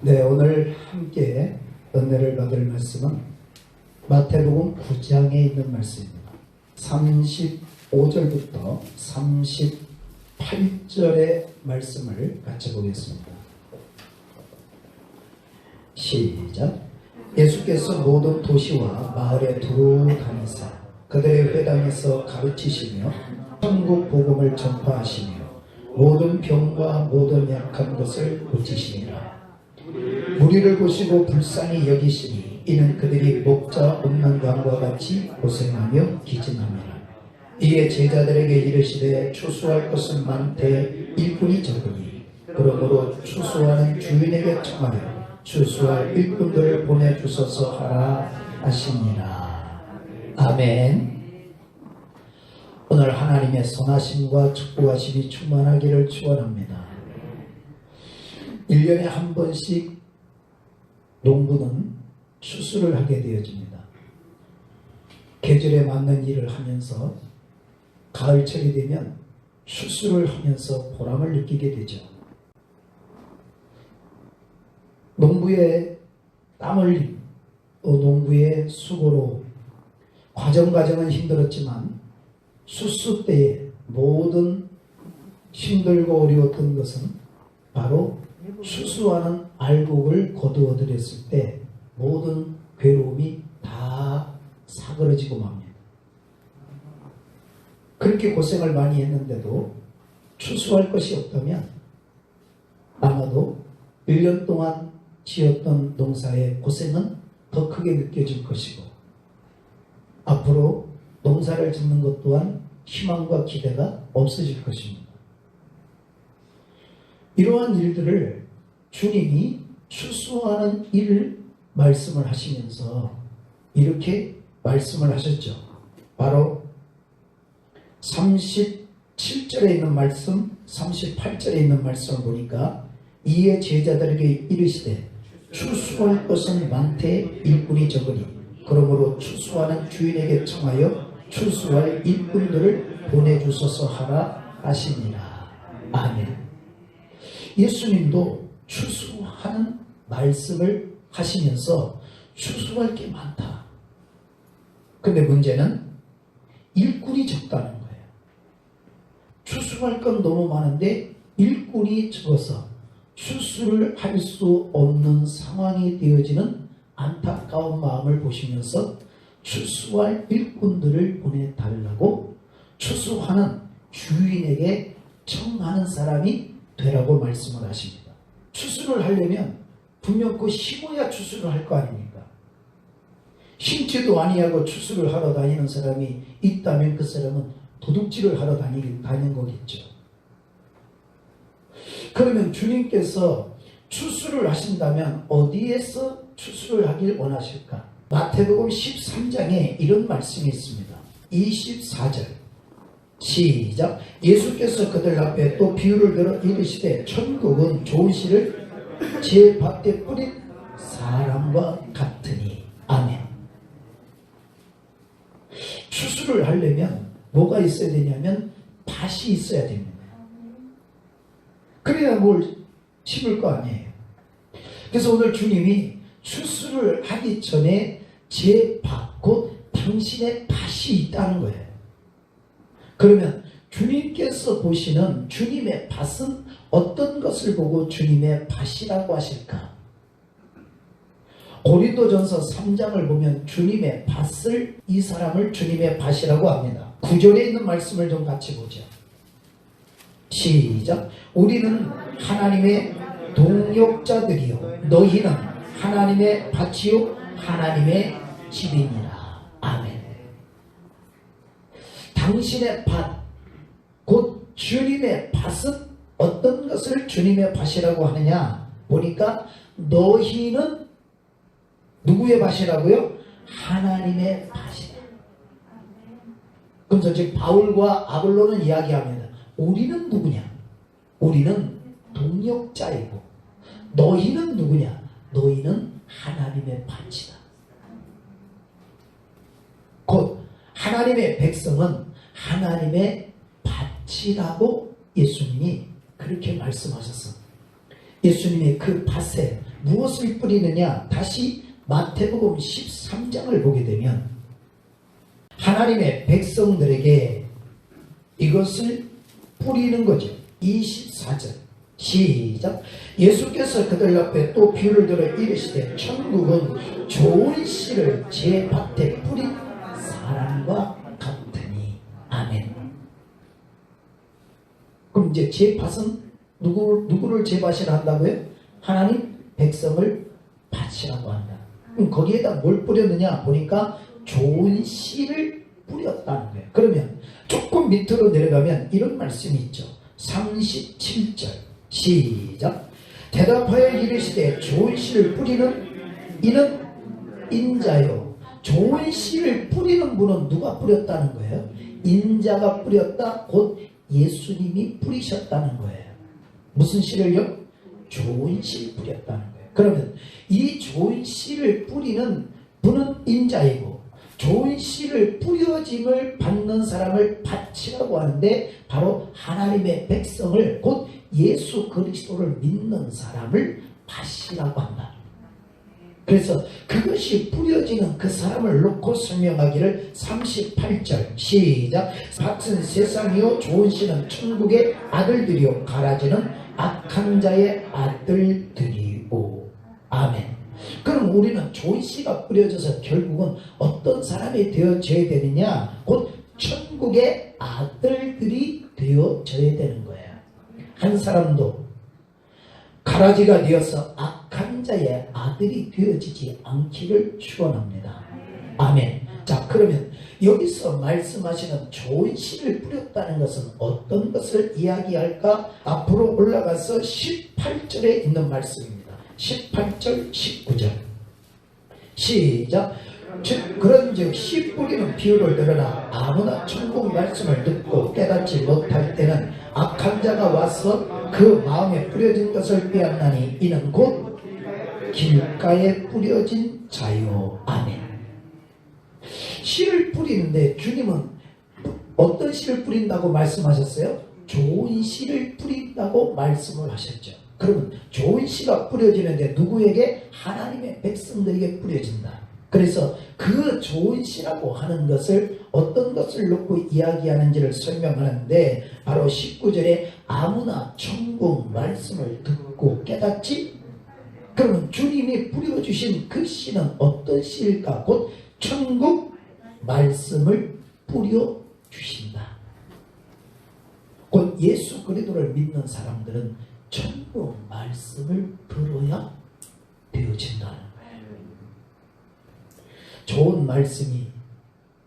네, 오늘 함께 은혜를 받을 말씀은 마태복음 9장에 있는 말씀입니다. 35절부터 38절의 말씀을 같이 보겠습니다. 시작. 예수께서 모든 도시와 마을에 두루 다니사 그들의 회당에서 가르치시며 천국 복음을 전파하시며 모든 병과 모든 약한 것을 고치시니라. 무리를 보시고 불쌍히 여기시니 이는 그들이 목자 없는 양과 같이 고생하며 기증함이라. 이에 제자들에게 이르시되 추수할 것은 많되 일꾼이 적으니 그러므로 추수하는 주인에게 청하여 추수할 일꾼들을 보내주소서 하라 하시니라. 아멘. 오늘 하나님의 선하심과 축복하심이 충만하기를 축원합니다. 1년에 한 번씩 농부는 추수를 하게 되어집니다. 계절에 맞는 일을 하면서 가을철이 되면 추수를 하면서 보람을 느끼게 되죠. 농부의 땀 흘림, 농부의 수고로 과정은 힘들었지만 수수 때에 모든 힘들고 어려웠던 것은 바로 추수하는 알곡을 거두어들였을 때 모든 괴로움이 다 사그러지고 맙니다. 그렇게 고생을 많이 했는데도 추수할 것이 없다면 아마도 1년 동안 지었던 농사의 고생은 더 크게 느껴질 것이고 앞으로 농사를 짓는 것 또한 희망과 기대가 없어질 것입니다. 이러한 일들을 주님이 추수하는 일을 말씀을 하시면서 이렇게 말씀을 하셨죠. 바로 37절에 있는 말씀, 38절에 있는 말씀을 보니까 이에 제자들에게 이르시되 추수할 것은 많되 일꾼이 적으니 그러므로 추수하는 주인에게 청하여 추수할 일꾼들을 보내주소서 하라 하시니라. 아멘. 예수님도 추수하는 말씀을 하시면서 추수할 게 많다. 근데 문제는 일꾼이 적다는 거예요. 추수할 건 너무 많은데 일꾼이 적어서 추수를 할 수 없는 상황이 되어지는 안타까운 마음을 보시면서 추수할 일꾼들을 보내달라고 추수하는 주인에게 청하는 사람이 되라고 말씀을 하십니다. 추수를 하려면 분명 그 심어야 추수를 할 거 아닙니까? 심지도 아니하고 추수를 하러 다니는 사람이 있다면 그 사람은 도둑질을 하러 다니는 거겠죠. 그러면 주님께서 추수를 하신다면 어디에서 추수를 하길 원하실까? 마태복음 13장에 이런 말씀이 있습니다. 24절 시작. 예수께서 그들 앞에 또 비유를 들어 이르시되 천국은 좋은 씨를 제 밭에 뿌린 사람과 같으니. 아멘. 추수를 하려면 뭐가 있어야 되냐면 밭이 있어야 됩니다. 그래야 뭘 심을 거 아니에요. 그래서 오늘 주님이 추수를 하기 전에 제 밭, 곧 당신의 밭이 있다는 거예요. 그러면 주님께서 보시는 주님의 밭은 어떤 것을 보고 주님의 밭이라고 하실까? 고린도전서 3장을 보면 주님의 밭을, 이 사람을 주님의 밭이라고 합니다. 9절에 있는 말씀을 좀 같이 보죠. 시작. 우리는 하나님의 동역자들이요 너희는 하나님의 밭이요 하나님의 집이니라. 아멘. 당신의 밭, 곧 주님의 밭은 어떤 것을 주님의 밭이라고 하느냐 보니까 너희는 누구의 밭이라고요? 하나님의 밭이다. 그럼 즉 바울과 아볼로는 이야기합니다. 우리는 누구냐? 우리는 동역자이고 너희는 누구냐? 너희는 하나님의 밭이다. 곧 하나님의 백성은 하나님의 밭이라고 예수님이 그렇게 말씀하셨어. 예수님이 그 밭에 무엇을 뿌리느냐? 다시 마태복음 13장을 보게 되면 하나님의 백성들에게 이것을 뿌리는 거죠. 24절 시작. 예수께서 그들 앞에 또 비유를 들어 이르시되 천국은 좋은 씨를 제 밭에 뿌린 사람과 같으니. 아멘. 그럼 이제 제 밭은 누구를 제 밭이라 한다고요? 하나님 백성을 밭이라고 한다. 그럼 거기에다 뭘 뿌렸느냐 보니까 좋은 씨를 뿌렸다는 거예요. 그러면 조금 밑으로 내려가면 이런 말씀이 있죠. 37절 시작. 대답하여 이르시되 좋은 씨를 뿌리는 이는 인자요. 좋은 씨를 뿌리는 분은 누가 뿌렸다는 거예요? 인자가 뿌렸다. 곧 예수님이 뿌리셨다는 거예요. 무슨 씨를요? 좋은 씨를 뿌렸다는 거예요. 그러면 이 좋은 씨를 뿌리는 분은 인자이고 좋은 씨를 뿌려짐을 받는 사람을 밭이라고 하는데 바로 하나님의 백성을 곧 예수 그리스도를 믿는 사람을 밭이라고 한다. 그래서 그것이 뿌려지는 그 사람을 놓고 설명하기를 38절 시작. 밭은 세상이요 좋은 씨는 천국의 아들들이요 가라지는 악한 자의 아들들이오. 아멘. 그럼 우리는 좋은 씨가 뿌려져서 결국은 어떤 사람이 되어져야 되느냐? 곧 천국의 아들들이 되어져야 되는 거예요. 한 사람도 가라지가 되어서 악한 자의 아들이 되어지지 않기를 축원합니다. 아멘. 자, 그러면 여기서 말씀하시는 좋은 씨를 뿌렸다는 것은 어떤 것을 이야기할까? 앞으로 올라가서 18절에 있는 말씀입니다. 18절 19절 시작. 그런즉 씨 뿌리는 비유를 들으나 아무나 천국 말씀을 듣고 깨닫지 못할 때는 악한 자가 와서 그 마음에 뿌려진 것을 빼앗나니 이는 곧 길가에 뿌려진 자요. 아멘. 씨를 뿌리는데 주님은 어떤 씨를 뿌린다고 말씀하셨어요? 좋은 씨를 뿌린다고 말씀을 하셨죠. 그러면 좋은 씨가 뿌려지는데 누구에게? 하나님의 백성들에게 뿌려진다. 그래서 그 좋은 씨라고 하는 것을 어떤 것을 놓고 이야기하는지를 설명하는데 바로 19절에 아무나 천국 말씀을 듣고 깨닫지? 그러면 주님이 뿌려주신 그 씨는 어떤 씨일까? 곧 천국 말씀을 뿌려주신다. 곧 예수 그리스도를 믿는 사람들은 천국 말씀을 들어야 되어진다는 거예요. 좋은 말씀이,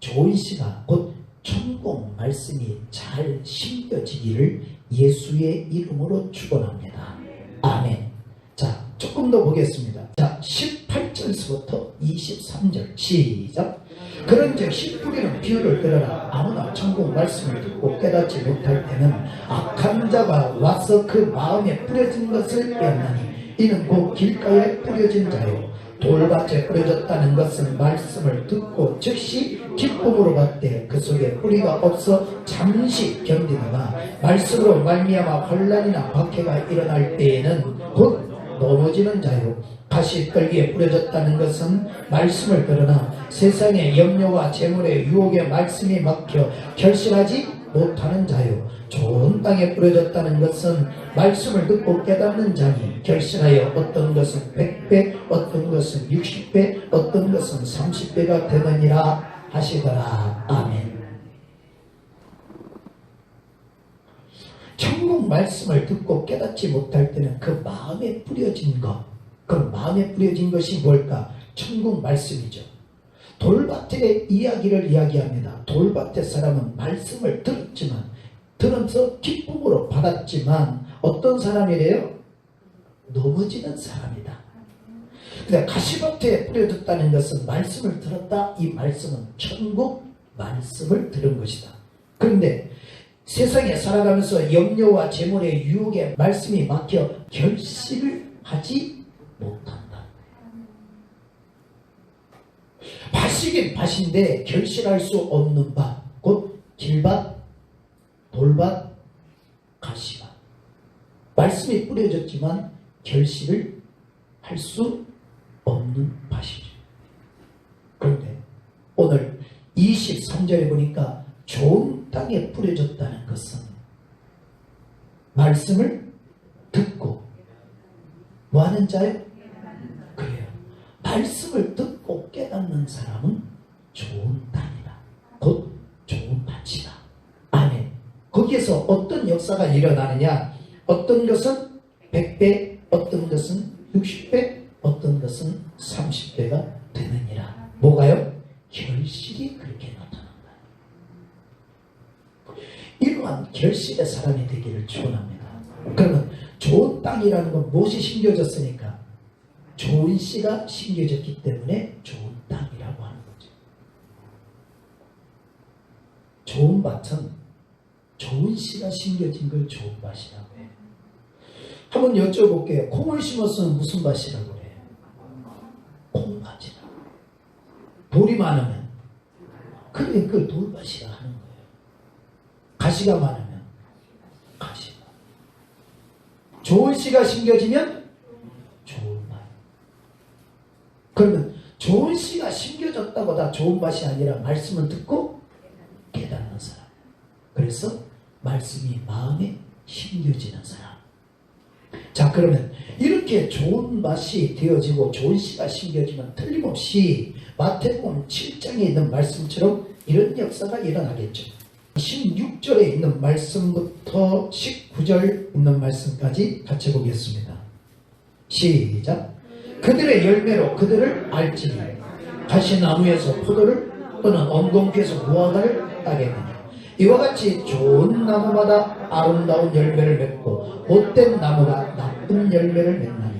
좋은 씨가 곧 천국 말씀이 잘 심겨지기를 예수의 이름으로 축원합니다. 아멘. 자, 조금 더 보겠습니다. 자, 18절에서부터 23절 시작. 그런즉 씨 뿌리는 비유를 들으라. 아무나 천국 말씀을 듣고 깨닫지 못할 때는 악한 자가 와서 그 마음에 뿌려진 것을 빼앗나니 이는 곧 길가에 뿌려진 자요. 돌밭에 뿌려졌다는 것은 말씀을 듣고 즉시 기쁨으로 받되 그 속에 뿌리가 없어 잠시 견디다가 말씀으로 말미암아 환난이나 박해가 일어날 때에는 곧 넘어지는 자요. 가시떨기에 뿌려졌다는 것은 말씀을 들으나 세상의 염려와 재물의 유혹에 말씀이 막혀 결실하지 못하는 자요. 좋은 땅에 뿌려졌다는 것은 말씀을 듣고 깨닫는 자니 결실하여 어떤 것은 100배, 어떤 것은 60배, 어떤 것은 30배가 되느니라 하시더라. 아멘. 천국 말씀을 듣고 깨닫지 못할 때는 그 마음에 뿌려진 것, 그 마음에 뿌려진 것이 뭘까? 천국 말씀이죠. 돌밭의 이야기를 이야기합니다. 돌밭의 사람은 말씀을 들으면서 기쁨으로 받았지만 어떤 사람이래요? 넘어지는 사람이다. 그러니까 가시밭에 뿌려졌다는 것은 말씀을 들었다. 이 말씀은 천국 말씀을 들은 것이다. 그런데 세상에 살아가면서 염려와 재물의 유혹에 말씀이 막혀 결실을 하지 못한다. 밭이긴 밭인데 결실할 수 없는 밭, 곧 길밭, 돌밭, 가시밭. 말씀이 뿌려졌지만 결실을 할 수 없는 밭이죠. 그런데 오늘 23절에 보니까 좋은 땅에 뿌려졌다는 것은 말씀을 듣고 뭐하는 자요? 그래요. 말씀을 듣고 깨닫는 사람은 좋은 땅이다. 곧 좋은 밭이다. 아멘. 거기에서 어떤 역사가 일어나느냐? 어떤 것은 100배, 어떤 것은 60배, 어떤 것은 30배가 되느니라. 뭐가요? 결실이 그렇게 나타난다. 이러한 결실의 사람이 되기를 축원합니다. 그러면 좋은 땅이라는 건 무엇이 심겨졌으니까? 좋은 씨가 심겨졌기 때문에 좋은 땅이라고 하는 거죠. 좋은 밭은 좋은 씨가 심겨진 걸 좋은 밭이라고 해요. 한번 여쭤볼게요. 콩을 심었으면 무슨 밭이라고 해요? 콩밭이라고. 돌이 많으면 그래 그 돌밭이라 하는 거예요. 가시가 많으면 가시밭. 좋은 씨가 심겨지면 좋은 밭. 그러면 좋은 씨가 심겨졌다고 다 좋은 밭이 아니라 말씀을 듣고 깨닫는 사람. 그래서 말씀이 마음에 심겨지는 사람. 자, 그러면 이렇게 좋은 밭이 되어지고 좋은 씨가 심겨지면 틀림없이 마태복음 7장에 있는 말씀처럼 이런 역사가 일어나겠죠. 16절에 있는 말씀부터 19절 있는 말씀까지 같이 보겠습니다. 시작. 그들의 열매로 그들을 알지니 가시나무에서 포도를 또는 언공에서 무화과를 따겠느냐. 이와 같이 좋은 나무마다 아름다운 열매를 맺고 못된 나무가 나쁜 열매를 맺나니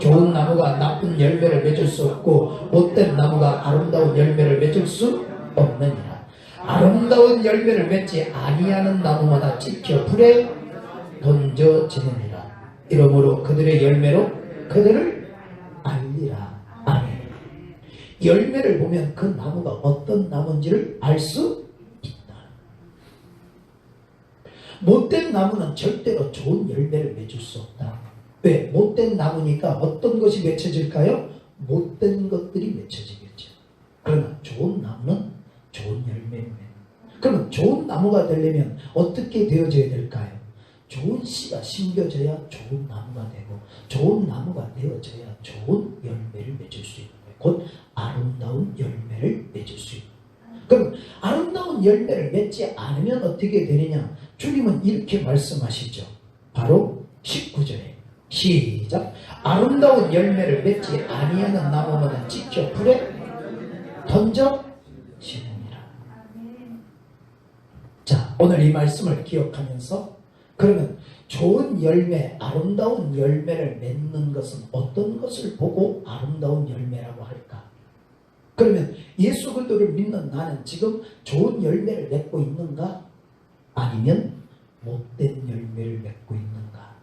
좋은 나무가 나쁜 열매를 맺을 수 없고 못된 나무가 아름다운 열매를 맺을 수 없느니라. 아름다운 열매를 맺지 아니하는 나무마다 찢겨 불에 던져지느니라. 이러므로 그들의 열매로 그들을 알리라. 아멘. 열매를 보면 그 나무가 어떤 나무인지를 알 수 있다. 못된 나무는 절대로 좋은 열매를 맺을 수 없다. 왜? 못된 나무니까 어떤 것이 맺혀질까요? 못된 것들이 맺혀지겠죠. 그러나 좋은 나무는 좋은 열매를 맺는. 그러면 좋은 나무가 되려면 어떻게 되어져야 될까요? 좋은 씨가 심겨져야 좋은 나무가 되고 좋은 나무가 되어져야 좋은 열매를 맺을 수 있는 거예요. 곧 아름다운 열매를 맺을 수 있는 거예요. 그럼 아름다운 열매를 맺지 않으면 어떻게 되느냐? 주님은 이렇게 말씀하시죠. 바로 19절에 시작. 아름다운 열매를 맺지 아니하는 나무마다 찢겨 불에 던져지느니라. 자, 오늘 이 말씀을 기억하면서 그러면 좋은 열매, 아름다운 열매를 맺는 것은 어떤 것을 보고 아름다운 열매라고 할까? 그러면 예수 그리스도를 믿는 나는 지금 좋은 열매를 맺고 있는가? 아니면 못된 열매를 맺고 있는가?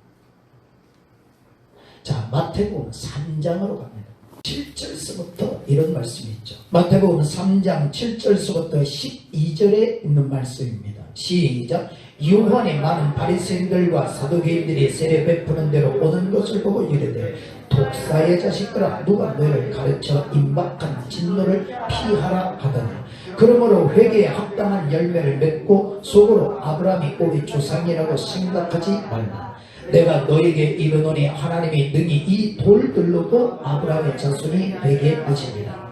자, 마태복음 3장으로 갑니다. 7절서부터 이런 말씀이 있죠. 마태복음 3장 7절서부터 12절에 있는 말씀입니다. 시작. 요한이 많은 바리새인들과 사두개인들이 세례 베푸는 대로 오는 것을 보고 이르되 독사의 자식들아 누가 너희를 가르쳐 임박한 진노를 피하라 하더니 그러므로 회개에 합당한 열매를 맺고 속으로 아브라함이 우리 조상이라고 생각하지 말라. 내가 너에게 이르노니 하나님이 능히 이 돌들로도 아브라함의 자손이 되게 하시리라.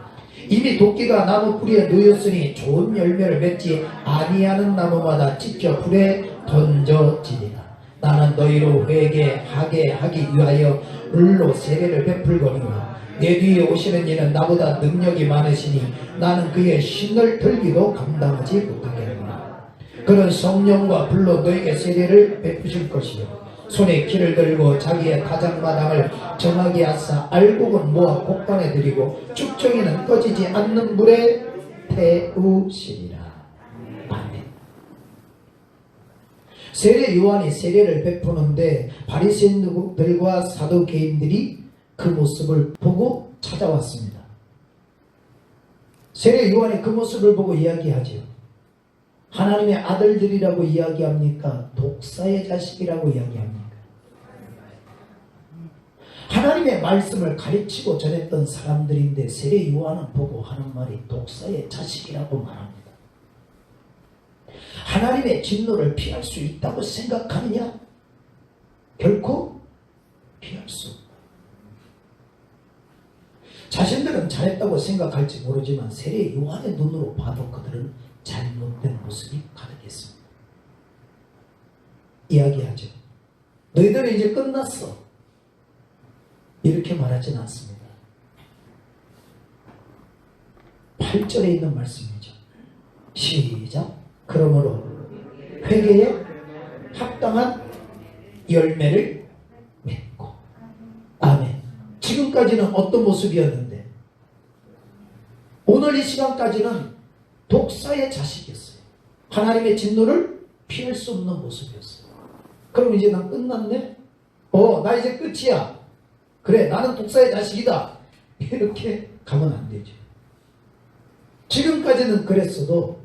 이미 도끼가 나무 뿌리에 놓였으니 좋은 열매를 맺지 아니하는 나무마다 찢겨 불에 던져지리라. 나는 너희로 회개하게 하기 위하여 물로 세례를 베풀거니와 내 뒤에 오시는 이는 나보다 능력이 많으시니 나는 그의 신을 들기도 감당하지 못하겠노라. 그는 성령과 불로 너에게 세례를 베푸실 것이요 손에 키를 들고 자기의 타작마당을 정하게 하사 알곡은 모아 곡간에 들이고 쭉정이는 꺼지지 않는 물에 태우시리라. 아멘. 세례 요한이 세례를 베푸는데 바리새인들과 사두개인들이 그 모습을 보고 찾아왔습니다. 세례 요한이 그 모습을 보고 이야기하죠. 하나님의 아들들이라고 이야기합니까? 독사의 자식이라고 이야기합니까? 하나님의 말씀을 가르치고 전했던 사람들인데 세례 요한은 보고 하는 말이 독사의 자식이라고 말합니다. 하나님의 진노를 피할 수 있다고 생각하느냐? 결코 피할 수 없다. 자신들은 잘했다고 생각할지 모르지만 세례 요한의 눈으로 봐도 그들은 잘못된 모습이 가득했습니다. 이야기하죠. 너희들은 이제 끝났어. 이렇게 말하지는 않습니다. 8절에 있는 말씀이죠. 시작. 그러므로 회개에 합당한 열매를 맺고. 아멘. 지금까지는 어떤 모습이었는데 오늘 이 시간까지는 독사의 자식이었어요. 하나님의 진노를 피할 수 없는 모습이었어요. 그럼 이제 난 끝났네? 나 이제 끝이야. 그래, 나는 독사의 자식이다. 이렇게 가면 안 되죠. 지금까지는 그랬어도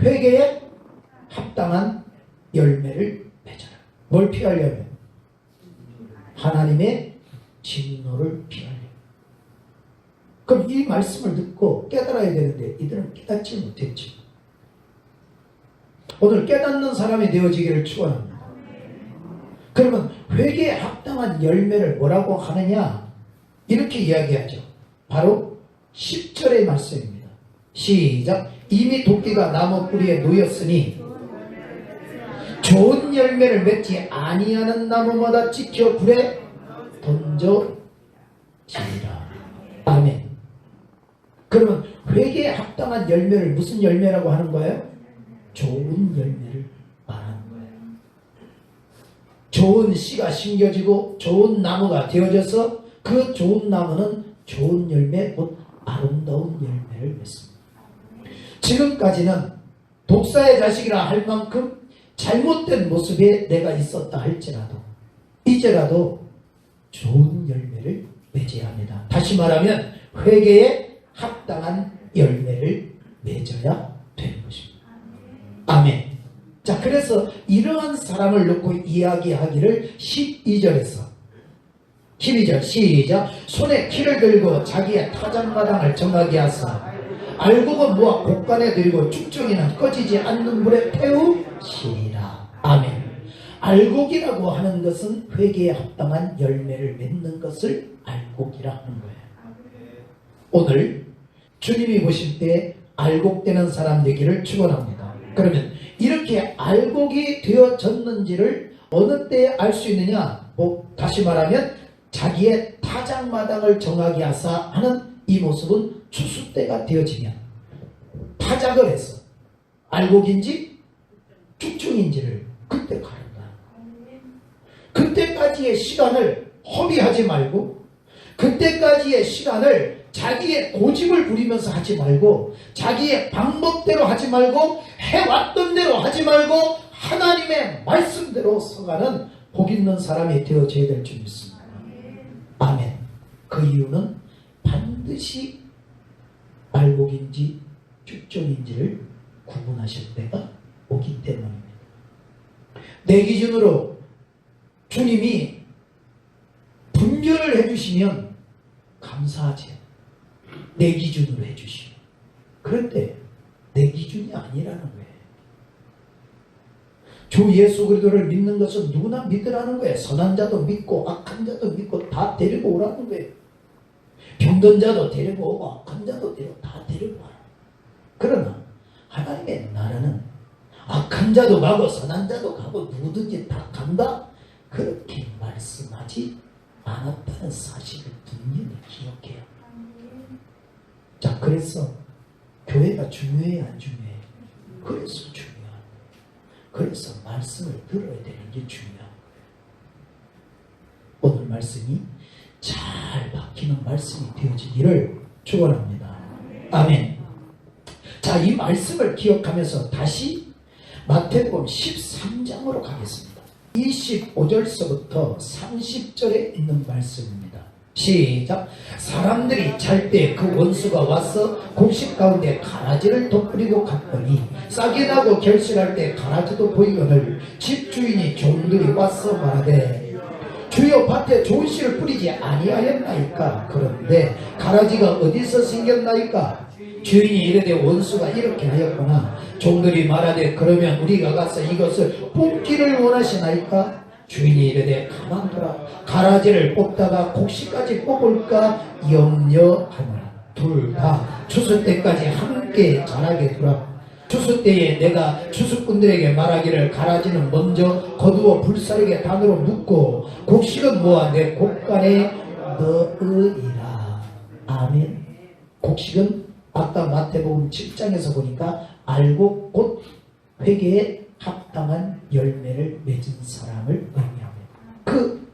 회개에 합당한 열매를 맺어라. 뭘 피하려면? 하나님의 진노를 피하려면. 그럼 이 말씀을 듣고 깨달아야 되는데 이들은 깨닫지 못했죠. 오늘 깨닫는 사람이 되어지기를 축원합니다. 그러면 회개에 합당한 열매를 뭐라고 하느냐? 이렇게 이야기하죠. 바로 10절의 말씀입니다. 시작. 이미 도끼가 나무 뿌리에 놓였으니 좋은 열매를 맺지 아니하는 나무마다 지켜 불에 던져지리라. 아멘. 그러면 회개에 합당한 열매를 무슨 열매라고 하는 거예요? 좋은 열매를 말하는 거예요. 좋은 씨가 심겨지고 좋은 나무가 되어져서 그 좋은 나무는 좋은 열매, 곧 아름다운 열매를 맺습니다. 지금까지는 독사의 자식이라 할 만큼 잘못된 모습에 내가 있었다 할지라도 이제라도 좋은 열매를 맺어야 합니다. 다시 말하면 회개에 합당한 열매를 맺어야 되는 것입니다. 아멘. 자, 그래서 이러한 사람을 놓고 이야기하기를 12절에서 12절 시작. 손에 키를 들고 자기의 타작마당을 정하게 하사 알곡은 모아 곡간에 들고 쭉정이는 꺼지지 않는 물에 태우시리라. 아멘. 알곡이라고 하는 것은 회개에 합당한 열매를 맺는 것을 알곡이라 하는 거예요. 오늘 주님이 보실 때 알곡되는 사람 되기를 축원합니다. 그러면 이렇게 알곡이 되어졌는지를 어느 때에 알 수 있느냐? 다시 말하면 자기의 타작마당을 정하게 하사 하는 이 모습은 추수 때가 되어지면 타작을 해서 알곡인지 쭉중인지를 그때 가른다. 그때까지의 시간을 허비하지 말고 그때까지의 시간을 자기의 고집을 부리면서 하지 말고 자기의 방법대로 하지 말고 해왔던 대로 하지 말고 하나님의 말씀대로 서가는 복 있는 사람이 되어져야 될 줄 믿습니다. 아멘. 그 이유는 반드시 알곡인지 쭉정인지를 구분하실 때가 오기 때문입니다. 내 기준으로 주님이 분별을 해주시면 감사하지. 내 기준으로 해주시면. 그런데 내 기준이 아니라는 거예요. 주 예수 그리스도를 믿는 것은 누구나 믿으라는 거예요. 선한 자도 믿고 악한 자도 믿고 다 데리고 오라는 거예요. 병든 자도 데리고 오고 악한 자도 다 데리고 와라. 그러나 하나님의 나라는 악한 자도 가고 선한 자도 가고 누구든지 다 간다. 그렇게 말씀하지 않았다는 사실을 분명히 기억해요. 자, 그래서 교회가 중요해 안 중요해? 그래서 중요한 거예요. 그래서 말씀을 들어야 되는 게 중요한 거예요. 오늘 말씀이 잘 박히는 말씀이 되어지기를 축원합니다. 아멘. 자, 이 말씀을 기억하면서 다시 마태복음 13장으로 가겠습니다. 25절서부터 30절에 있는 말씀입니다. 시작. 사람들이 잘 때 그 원수가 와서 곡식 가운데 가라지를 덧뿌리고 갔더니 싹이 나고 결실할 때 가라지도 보이거늘 집주인이 종들이 와서 말하되 주여 밭에 좋은 씨를 뿌리지 아니하였나이까. 그런데 가라지가 어디서 생겼나이까. 주인이 이르되 원수가 이렇게 하였구나. 종들이 말하되 그러면 우리가 가서 이것을 뽑기를 원하시나이까. 주인이 이르되 가만두라. 가라지를 뽑다가 곡식까지 뽑을까 염려하노라. 둘 다 추수 때까지 함께 자라게 두라. 추수 때에 내가 추수꾼들에게 말하기를 가라지는 먼저 거두어 불사르게 단으로 묶고 곡식은 모아 내 곡간에 넣으리라. 아멘. 곡식은 아까 마태복음 7장에서 보니까 알고 곧 회개에 합당한 열매를 맺은 사람을 의미합니다. 그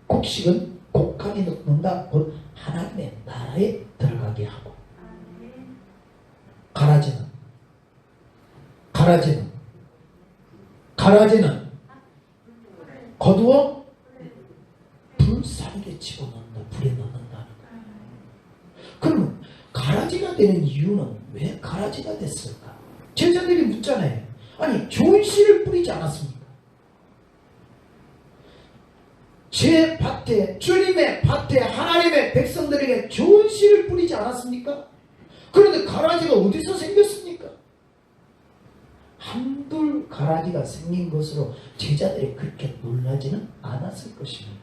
곡식은 곡간에 넣는다. 곧 하나님의 나라에 들어가게 하고, 가라지는 거두어 불사르게 집어넣는다. 불에 넣는다는 거예요. 그러면 가라지가 되는 이유는 왜 가라지가 됐을까? 제자들이 묻잖아요. 아니 좋은 씨를 뿌리지 않았습니까? 제 밭에, 주님의 밭에 하나님의 백성들에게 좋은 씨를 뿌리지 않았습니까? 그런데 가라지가 어디서 생겼습니까? 한둘 가라지가 생긴 것으로 제자들이 그렇게 놀라지는 않았을 것입니다.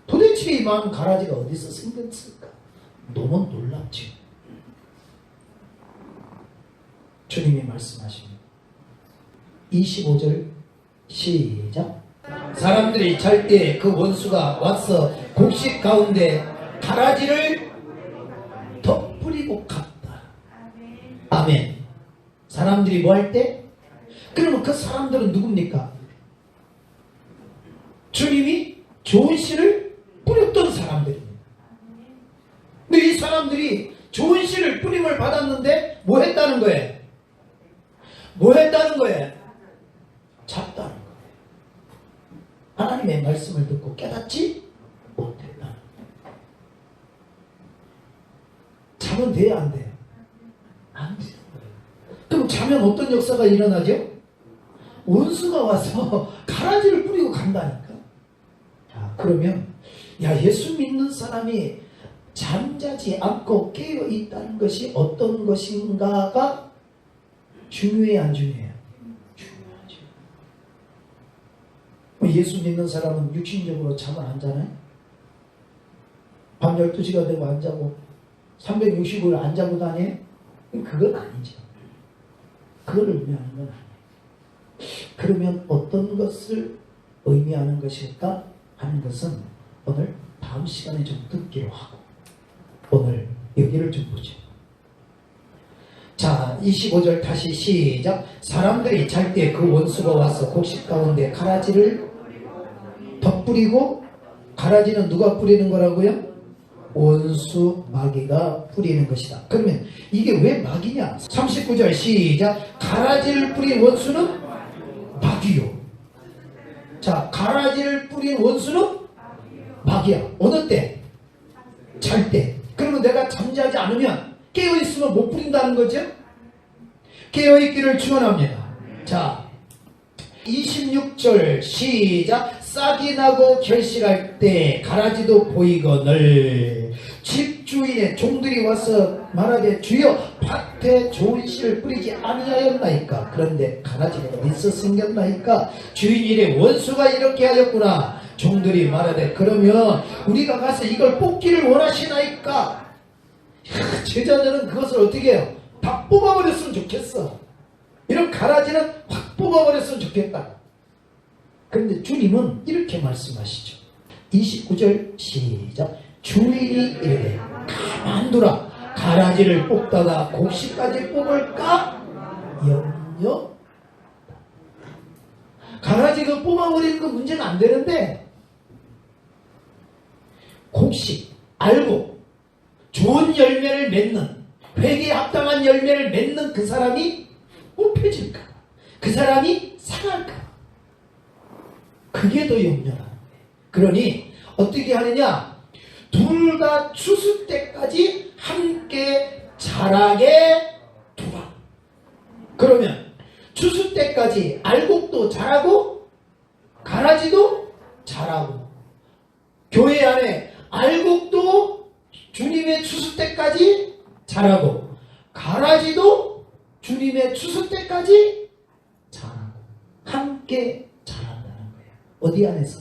도대체 이 많은 가라지가 어디서 생겼을까? 너무 놀랍죠. 주님이 말씀하십니다. 25절 시작. 사람들이 잘 때 그 원수가 와서 곡식 가운데 가라지를 덧뿌리고 갔다. 아멘. 사람들이 뭐 할 때? 그러면 그 사람들은 누굽니까? 주님이 좋은 씨를 뿌렸던 사람들입니다. 근데 이 사람들이 좋은 씨를 뿌림을 받았는데 뭐 했다는 거예요? 잡다는 거예요. 하나님의 말씀을 듣고 깨닫지 못했다는 거예요. 자면 돼야 안 돼요? 안 돼요. 그럼 자면 어떤 역사가 일어나죠? 원수가 와서 가라지를 뿌리고 간다니까. 자, 그러면 예수 믿는 사람이 잠자지 않고 깨어 있다는 것이 어떤 것인가가 중요해요, 안 중요해요? 중요하죠. 예수 믿는 사람은 육신적으로 잠을 안 자나요? 밤 12시가 되고 안 자고 365일 안 자고 다녀요? 그건 아니죠. 그걸 의미하는 건 아니에요. 그러면 어떤 것을 의미하는 것일까 하는 것은 오늘 다음 시간에 좀 듣기로 하고 오늘 여기를 좀 보죠. 자, 25절 다시 시작. 사람들이 잘 때 그 원수가 와서 곡식 가운데 가라지를 덧뿌리고, 가라지는 누가 뿌리는 거라고요? 원수 마귀가 뿌리는 것이다. 그러면 이게 왜 마귀냐? 39절 시작. 가라지를 뿌린 원수는 마귀요. 자, 가라지를 뿌린 원수는 마귀야. 어느 때? 잘 때. 그러면 내가 잠자지 않으면, 깨어있으면 못 뿌린다는 거죠? 깨어있기를 축원합니다. 자, 26절 시작. 싹이 나고 결실할 때 가라지도 보이거늘 집주인의 종들이 와서 말하되 주여 밭에 좋은 씨를 뿌리지 아니하였나이까. 그런데 가라지가 어디서 생겼나이까. 주인이 이래 원수가 이렇게 하였구나. 종들이 말하되 그러면 우리가 가서 이걸 뽑기를 원하시나이까. 제자들은 그것을 어떻게 해요? 다 뽑아버렸으면 좋겠어. 이런 가라지는 확 뽑아버렸으면 좋겠다. 그런데 주님은 이렇게 말씀하시죠. 29절 시작. 주인이 이르되 가만두라. 가라지를 뽑다가 곡식까지 뽑을까 염려. 가라지가 뽑아버리는 건 문제가 안 되는데 곡식 알고 좋은 열매를 맺는, 회개에 합당한 열매를 맺는 그 사람이 뽑혀질까, 그 사람이 상할까, 그게 더 염려라는 거예요. 그러니 어떻게 하느냐? 둘 다 추수 때까지 함께 자라게 두라. 그러면 추수 때까지 알곡도 자라고 가라지도 잘하고, 교회 안에 알곡도 주님의 추수 때까지 자라고, 가라지도 주님의 추수 때까지 자라고, 함께 자란다는 거예요. 어디 안에서?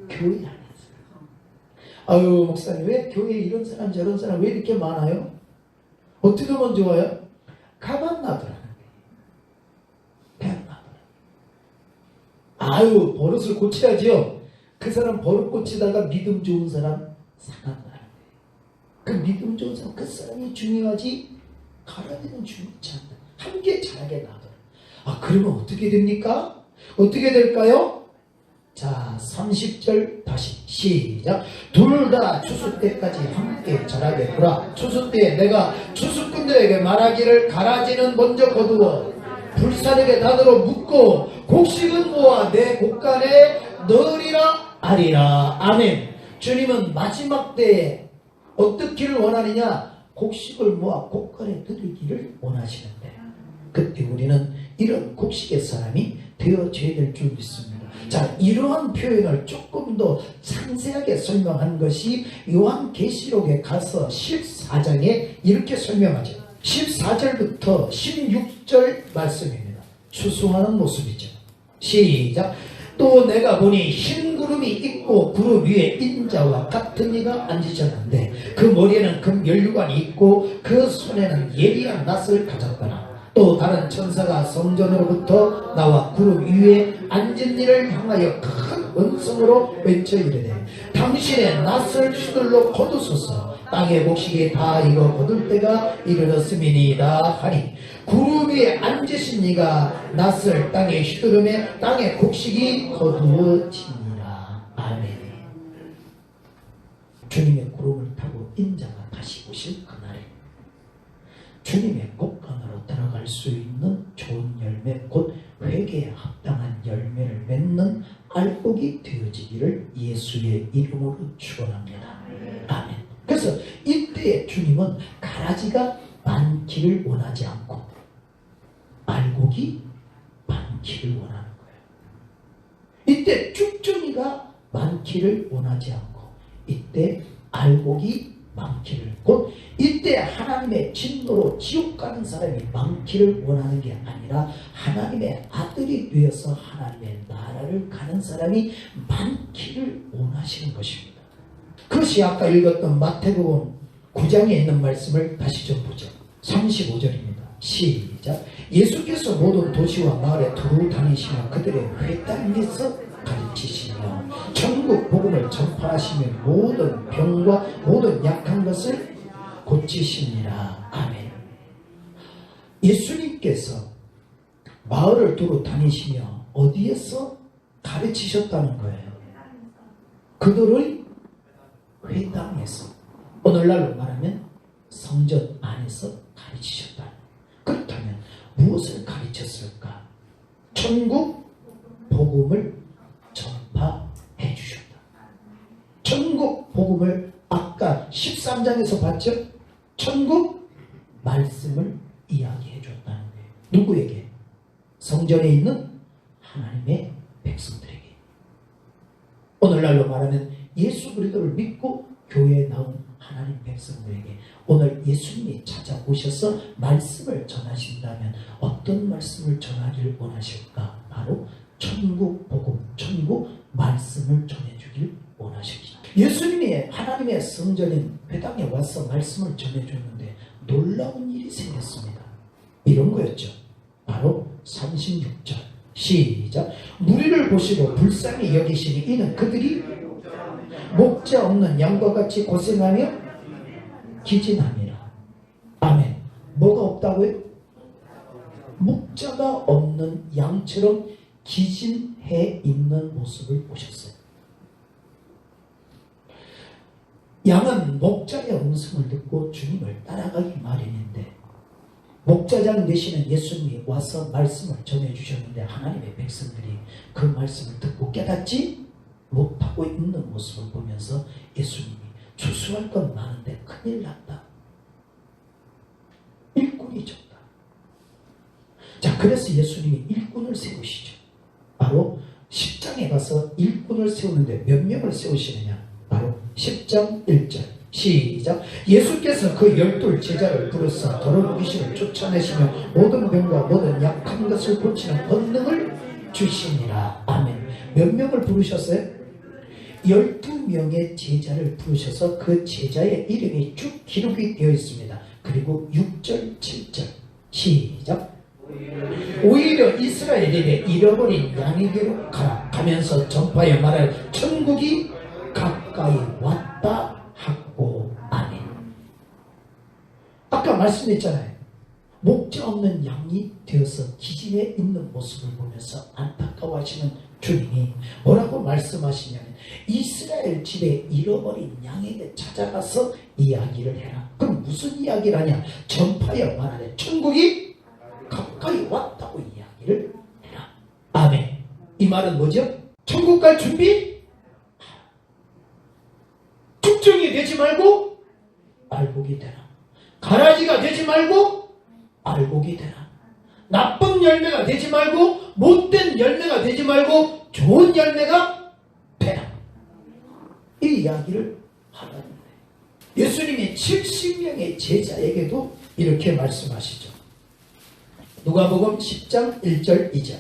교회 안에서. 아유, 목사님, 왜 교회에 이런 사람 저런 사람 왜 이렇게 많아요? 어떻게 하면 좋아요? 가만 놔두라는 거예요. 가만 놔두라. 아유, 버릇을 고쳐야죠. 그 사람 버릇 고치다가 믿음 좋은 사람 상한다는 거예요. 그 믿음 좋은 사람, 그 사람이 중요하지 가라지는 중요치 않다. 함께 자라게 놔둬라. 아, 그러면 어떻게 됩니까? 어떻게 될까요? 자, 30절 다시 시작. 둘 다 추수 때까지 함께 자라게 두라. 추수 때에 내가 추수꾼들에게 말하기를 가라지는 먼저 거두어 불사르게 단으로 묶고 곡식은 모아 내 곡간에 넣으리라 하리라. 아멘. 주님은 마지막 때에 어떻기를 원하느냐? 곡식을 모아 곡간에 들이기를 원하시는데, 그때 우리는 이런 곡식의 사람이 되어져야 될 줄 믿습니다. 자, 이러한 표현을 조금 더 상세하게 설명한 것이 요한계시록에 가서 14장에 이렇게 설명하죠. 14절부터 16절 말씀입니다. 추수하는 모습이죠. 시작. 또 내가 보니 흰 구름이 있고 구름 위에 인자와 같은 이가 앉으셨는데 그 머리에는 금면류관이 있고 그 손에는 예리한 낫을 가졌더라. 또 다른 천사가 성전으로부터 나와 구름 위에 앉은 이를 향하여 큰 음성으로 외쳐 이르되 당신의 낫을 휘둘러 거두소서. 땅의 곡식이 다 익어 거둘 때가 이르렀음이니이다 하니 구름 위에 앉으신 이가 낫을 땅에 휘두르매 땅의 곡식이 거두어지니라. 아멘. 주님의 구름을 타고 인자가 다시 오실 그날에 주님의 곡간으로 들어갈 수 있는 좋은 열매, 곧 회개에 합당한 열매를 맺는 알곡이 되어지기를 예수의 이름으로 축원합니다. 아멘. 그래서 이때 주님은 가라지가 많기를 원하지 않고 알곡이 많기를 원하는 거예요. 이때 쭉정이가 많기를 원하지 않고 이때 알곡이 많기를, 곧 이때 하나님의 진노로 지옥 가는 사람이 많기를 원하는 게 아니라 하나님의 아들이 되어서 하나님의 나라를 가는 사람이 많기를 원하시는 것입니다. 그것이 아까 읽었던 마태복음 9장에 있는 말씀을 다시 좀 보죠. 35절입니다. 시작. 예수께서 모든 도시와 마을에 두루 다니시며 그들의 회당에서 가르치시며 천국 복음을 전파하시며 모든 병과 모든 약한 것을 고치시니라. 아멘. 예수님께서 마을을 두루 다니시며 어디에서 가르치셨다는 거예요? 그들의 회당에서, 오늘날로 말하면 성전 안에서 가르치셨다. 그렇다면 무엇을 가르쳤을까? 천국 복음을 전파해 주셨다. 천국 복음을 아까 13장에서 봤죠? 천국 말씀을 이야기해 줬다는 거예요. 누구에게? 성전에 있는 하나님의 백성들에게. 오늘날로 말하면 예수 그리스도를 믿고 교회에 나온 하나님 백성들에게 오늘 예수님이 찾아오셔서 말씀을 전하신다면 어떤 말씀을 전하기를 원하실까? 바로 천국 복음, 천국 말씀을 전해주길 원하십니다. 예수님이 하나님의 성전인 회당에 와서 말씀을 전해줬는데 놀라운 일이 생겼습니다. 이런 거였죠. 바로 36절 시작. 무리를 보시고 불쌍히 여기시니 이는 그들이 목자 없는 양과 같이 고생하며 기진함이라. 아멘. 뭐가 없다고요? 목자가 없는 양처럼 기진해 있는 모습을 보셨어요. 양은 목자의 음성을 듣고 주님을 따라가기 마련인데 목자장 되시는 예수님이 와서 말씀을 전해주셨는데 하나님의 백성들이 그 말씀을 듣고 깨닫지 못하고 있는 모습을 보면서 예수님이 추수할 건 많은데 큰일 났다. 일꾼이 적다. 자, 그래서 예수님이 일꾼을 세우시죠. 바로 10장에 가서 일꾼을 세우는데 몇 명을 세우시느냐? 바로 10장 1절 시작. 예수께서 그 12 제자를 부르사 더러운 귀신을 쫓아내시며 모든 병과 모든 약한 것을 고치는 권능을 주시니라. 아멘. 몇 명을 부르셨어요? 12명의 제자를 부르셔서 그 제자의 이름이 쭉 기록이 되어 있습니다. 그리고 6절 7절 시작. 오히려 이스라엘에게 잃어버린 양에게로 가라. 가면서 전파하여 말할 천국이 가까이 왔다 하고. 아멘. 아까 말씀했잖아요. 목자 없는 양이 되어서 기진에 있는 모습을 보면서 안타까워하시는 주님이 뭐라고 말씀하시냐면 이스라엘 집에 잃어버린 양에게 찾아가서 이야기를 해라. 그럼 무슨 이야기를 하냐? 전파하여 말하래 천국이 가까이 왔다고 이야기를 해라. 아멘. 이 말은 뭐죠? 천국 갈 준비? 축정이 되지 말고 알곡이 되라. 가라지가 되지 말고 알곡이 되라. 나쁜 열매가 되지 말고 못된 열매가 되지 말고 좋은 열매가 되라. 이 이야기를 하라는 거예요. 예수님이 70명의 제자에게도 이렇게 말씀하시죠. 누가복음 10장 1절 2절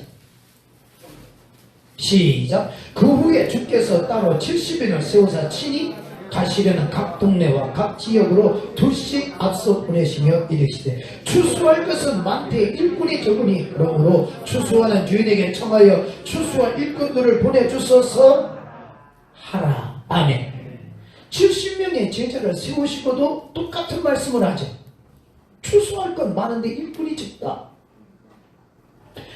시작. 그 후에 주께서 따로 70인을 세우사 친히 가시려는 각 동네와 각 지역으로 둘씩 앞서 보내시며 이르시되 추수할 것은 많되 일꾼이 적으니 그러므로 추수하는 주인에게 청하여 추수할 일꾼들을 보내주소서 하라. 아멘. 70명의 제자를 세우시고도 똑같은 말씀을 하죠. 추수할 건 많은데 일꾼이 적다.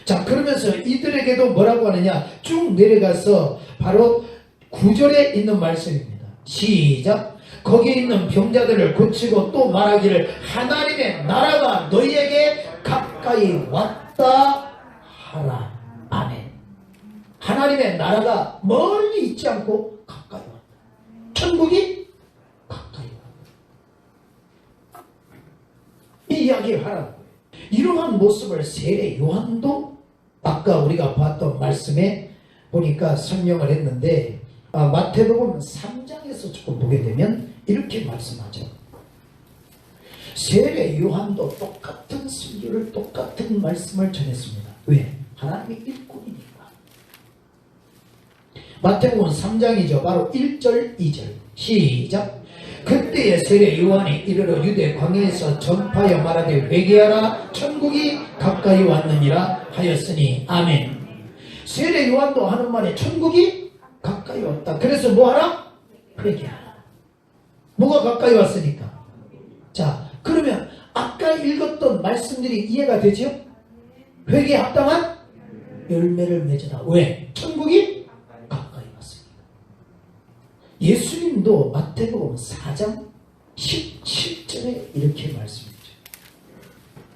자, 그러면서 이들에게도 뭐라고 하느냐? 쭉 내려가서 바로 9절에 있는 말씀입니다. 시작. 거기 있는 병자들을 고치고 또 말하기를 하나님의 나라가 너희에게 가까이 왔다 하라. 아멘. 하나님의 나라가 멀리 있지 않고 가까이 왔다. 천국이 가까이 왔다. 이 이야기를 하라는 거예요. 이러한 모습을 세례 요한도 아까 우리가 봤던 말씀에 보니까 설명을 했는데 마태복음 3장에서 조금 보게 되면 이렇게 말씀하죠. 세례 요한도 똑같은 설교를 똑같은 말씀을 전했습니다. 왜? 하나님의 일꾼이니까. 마태복음 3장이죠. 바로 1절 2절 시작. 그때에 세례 요한이 이르러 유대 광야에서 전파하여 말하되 회개하라 천국이 가까이 왔느니라 하였으니. 아멘. 세례 요한도 하는 말에 천국이 가까이 왔다. 그래서 뭐하라? 회개하라. 뭐가 가까이 왔으니까. 자, 그러면 아까 읽었던 말씀들이 이해가 되죠? 회개에 합당한 열매를 맺어라. 왜? 천국이 가까이 왔으니까. 예수님도 마태복음 4장 17절에 이렇게 말씀했죠.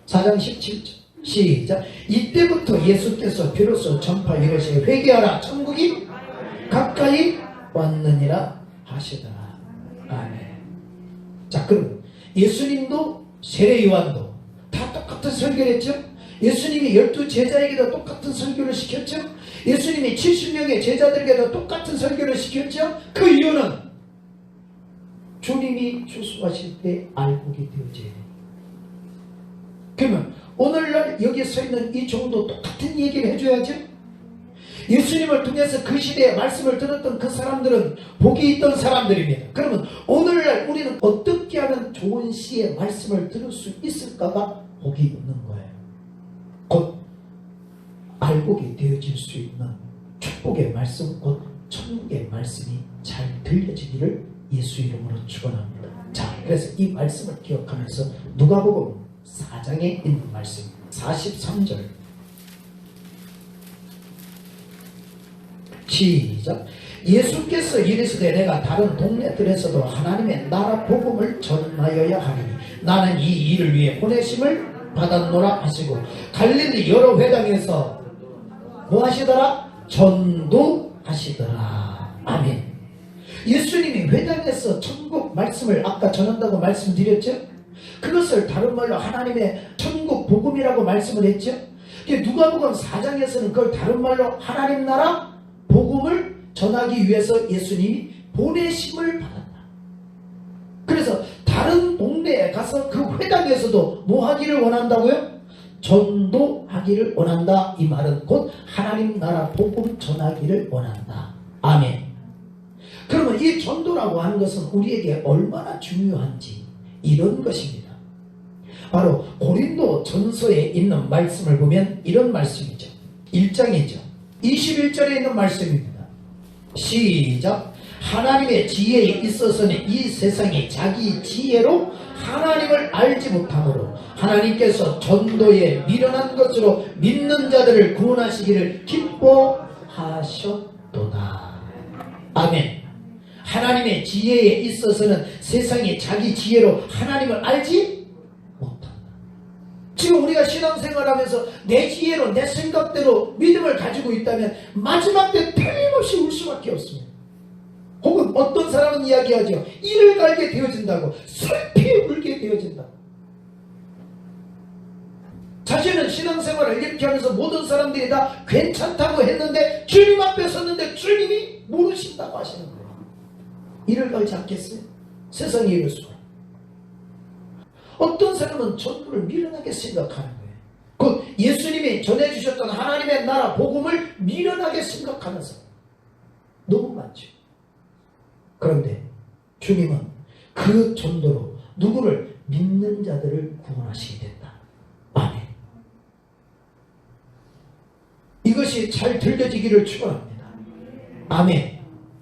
4장 17절 시작. 이때부터 예수께서 비로소 전파 이르시되 회개하라 천국이 가까이 왔느니라 하시더라. 아멘. 자, 그럼 예수님도 세례 요한도 다 똑같은 설교를 했죠. 예수님이 12 제자에게도 똑같은 설교를 시켰죠. 예수님이 70명의 제자들에게도 똑같은 설교를 시켰죠. 그 이유는 주님이 추수하실 때 알곡이 되어져야 돼요. 그러면 오늘날 여기 서 있는 이 종도 똑같은 얘기를 해줘야죠. 예수님을 통해서 그 시대에 말씀을 들었던 그 사람들은 복이 있던 사람들입니다. 그러면 오늘날 우리는 어떻게 하면 좋은 시의 말씀을 들을 수 있을까가 복이 있는 거예요. 곧 알곡이 되어질 수 있는 축복의 말씀, 곧 천국의 말씀이 잘 들려지기를 예수 이름으로 축원합니다. 자, 그래서 이 말씀을 기억하면서 누가복음 4장에 있는 말씀 43절 시작. 예수께서 이르시되 내가 다른 동네들에서도 하나님의 나라 복음을 전하여야 하리니 나는 이 일을 위해 보내심을 받았노라 하시고 갈릴리 여러 회당에서 뭐 하시더라? 전도하시더라. 아멘. 예수님이 회당에서 천국 말씀을 아까 전한다고 말씀드렸죠? 그것을 다른 말로 하나님의 천국 복음이라고 말씀을 했죠? 누가복음 4장에서는 그걸 다른 말로 하나님 나라 복음을 전하기 위해서 예수님이 보내심을 받았다. 그래서 다른 동네에 가서 그 회당에서도 뭐 하기를 원한다고요? 전도하기를 원한다. 이 말은 곧 하나님 나라 복음 전하기를 원한다. 아멘. 그러면 이 전도라고 하는 것은 우리에게 얼마나 중요한지 이런 것입니다. 바로 고린도 전서에 있는 말씀을 보면 이런 말씀이죠. 1장이죠. 21절에 있는 말씀입니다. 시작. 하나님의 지혜에 있어서는 이 세상이 자기 지혜로 하나님을 알지 못하므로 하나님께서 전도에 미련한 것으로 믿는 자들을 구원하시기를 기뻐하셨도다. 아멘. 하나님의 지혜에 있어서는 세상이 자기 지혜로 하나님을 알지 못한다. 지금 우리가 신앙생활하면서 내 지혜로 내 생각대로 믿음을 가지고 있다면 마지막 때 틀림없이 울 수밖에 없습니다. 혹은 어떤 사람은 이야기하죠. 이를 갈게 되어진다고, 슬피 울게 되어진다. 자신은 신앙생활을 이렇게 하면서 모든 사람들이 다 괜찮다고 했는데 주님 앞에 섰는데 주님이 모르신다고 하시는 거예요. 이를 갈지 않겠어요? 세상이 이럴 수가. 어떤 사람은 전부를 미련하게 생각하는 거예요. 곧 예수님이 전해주셨던 하나님의 나라 복음을 미련하게 생각하는 사람 너무 많죠. 그런데 주님은 그 전도로 누구를? 믿는 자들을 구원하시게 된다. 아멘. 이것이 잘 들려지기를 축원합니다. 아멘.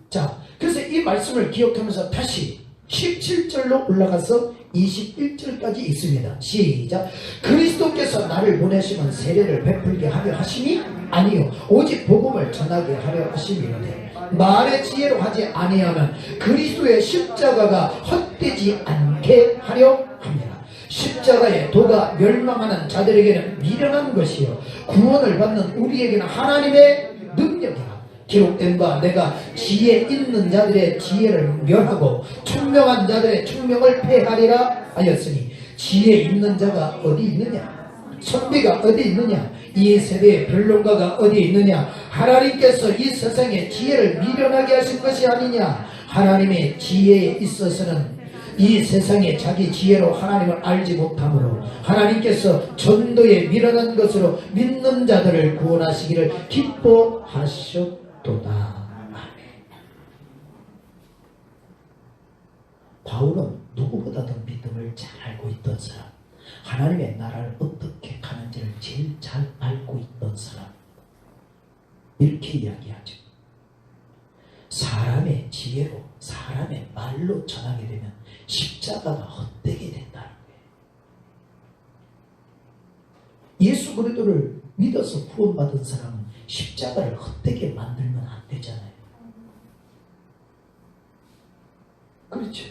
자, 그래서 이 말씀을 기억하면서 다시 17절로 올라가서 21절까지 있습니다. 시작. 그리스도께서 나를 보내시면 세례를 베풀게 하려 하심이 아니요 오직 복음을 전하게 하려 하심이로되 말의 지혜로 하지 아니하면 그리스도의 십자가가 헛되지 않게 하려 합니다. 십자가의 도가 멸망하는 자들에게는 미련한 것이요 구원을 받는 우리에게는 하나님의 능력이라. 기록된 바 내가 지혜 있는 자들의 지혜를 멸하고 총명한 자들의 총명을 폐하리라 하였으니 지혜 있는 자가 어디 있느냐? 선비가 어디 있느냐? 이 세대의 변론가가 어디 있느냐? 하나님께서 이 세상의 지혜를 미련하게 하신 것이 아니냐? 하나님의 지혜에 있어서는 이 세상에 자기 지혜로 하나님을 알지 못하므로 하나님께서 전도에 미련한 것으로 믿는 자들을 구원하시기를 기뻐하셨도다. 바울은 누구보다도 믿음을 잘 알고 있던 사람, 하나님의 나라를 어떻게 가는지를 제일 잘 알고 있던 사람, 이렇게 이야기하죠. 사람의 지혜로, 사람의 말로 전하게 되면 십자가가 헛되게 된다는 거예요. 예수 그리스도를 믿어서 구원받은 사람은 십자가를 헛되게 만들면 안 되잖아요. 그렇죠.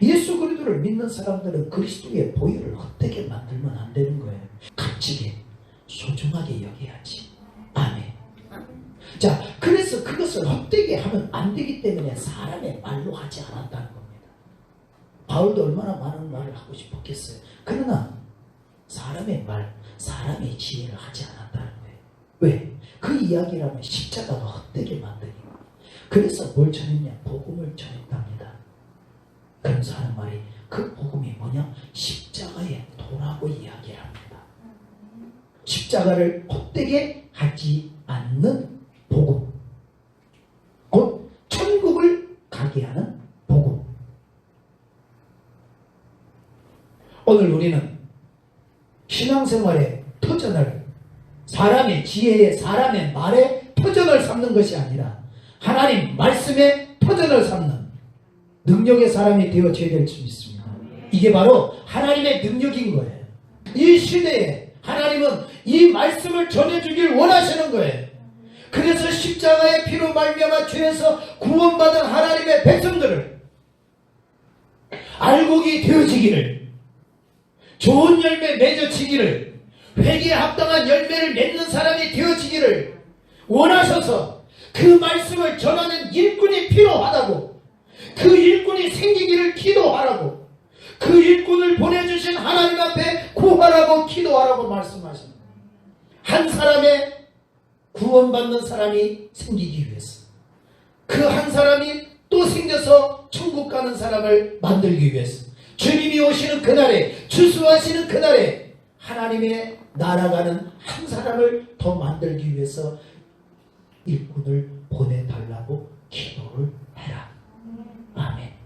예수 그리스도를 믿는 사람들은 그리스도의 보혈을 헛되게 만들면 안 되는 거예요. 값지게 소중하게 여겨야지. 아멘. 자, 그래서 그것을 헛되게 하면 안 되기 때문에 사람의 말로 하지 않았다는 겁니다. 바울도 얼마나 많은 말을 하고 싶었겠어요. 그러나 사람의 말, 사람의 지혜를 하지 않았다는 거예요. 왜? 그 이야기라면 십자가가 헛되게 만드니까. 그래서 뭘 전했냐? 복음을 전했답니다. 그러면서 하는 말이 그 복음이 뭐냐? 십자가의 도라고 이야기를 합니다. 십자가를 헛되게 하지 않는 복음, 곧 천국을 가게 하는 복음. 오늘 우리는 신앙생활의 터전을 사람의 지혜에 사람의 말에 터전을 삼는 것이 아니라 하나님 말씀에 터전을 삼는 능력의 사람이 되어져야 될 수 있습니다. 이게 바로 하나님의 능력인 거예요. 이 시대에 하나님은 이 말씀을 전해주길 원하시는 거예요. 그래서 십자가의 피로 말미암아 죄에서 구원받은 하나님의 백성들을 알곡이 되어지기를, 좋은 열매 맺어지기를, 회개에 합당한 열매를 맺는 사람이 되어지기를 원하셔서 그 말씀을 전하는 일꾼이 필요하다고, 그 일꾼이 생기기를 기도하라고, 그 일꾼을 보내주신 하나님 앞에 구하라고 기도하라고 말씀하십니다. 한 사람의 구원받는 사람이 생기기 위해서, 그 한 사람이 또 생겨서 천국 가는 사람을 만들기 위해서, 주님이 오시는 그날에, 추수하시는 그날에 하나님의 날아가는 한 사람을 더 만들기 위해서 일꾼을 보내달라고 기도를 해라.